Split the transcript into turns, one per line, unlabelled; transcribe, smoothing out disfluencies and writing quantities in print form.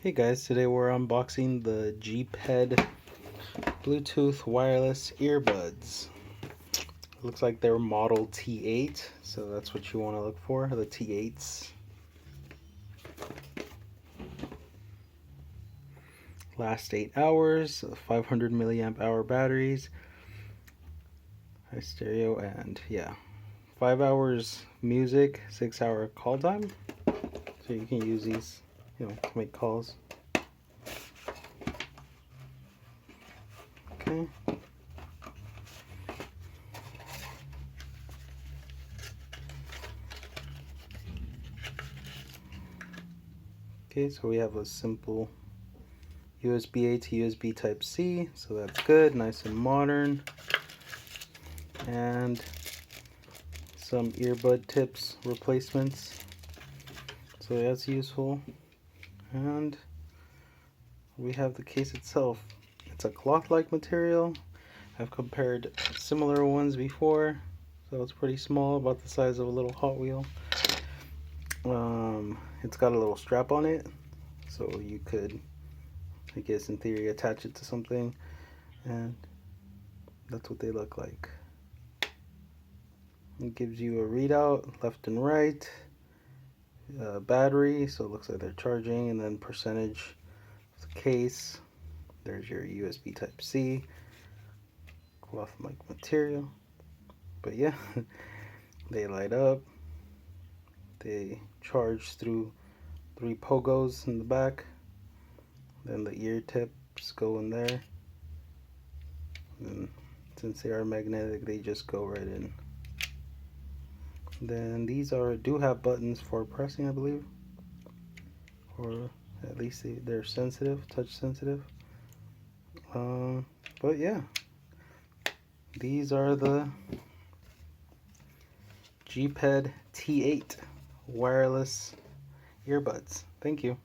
Hey guys, today we're unboxing the GPed Bluetooth Wireless Earbuds. It looks like they're model T8, so that's what you want to look for, the T8s. Last 8 hours, 500 milliamp hour batteries, high stereo, and yeah, 5 hours music, 6 hour call time. So you can use these, to make calls. Okay. Okay, so we have a simple USB-A to USB Type-C, so that's good, nice and modern. And some earbud tips replacements, so that's useful. And we have the case itself. It's a cloth-like material. I've compared similar ones before, so it's pretty small, about the size of a little Hot Wheel. It's got a little strap on it, so you could, I guess in theory, attach it to something, and that's what they look like. It gives you a readout, left and right, battery, so it looks like they're charging, and then percentage of the case. There's your USB Type-C, cloth-like material. But yeah, they light up. They charge through 3 pogos in the back. Then the ear tips go in there. And since they are magnetic, they just go right in. Then these do have buttons for pressing, I believe, or at least they're sensitive, touch sensitive. But yeah, these are the GPed T8 wireless earbuds. Thank you.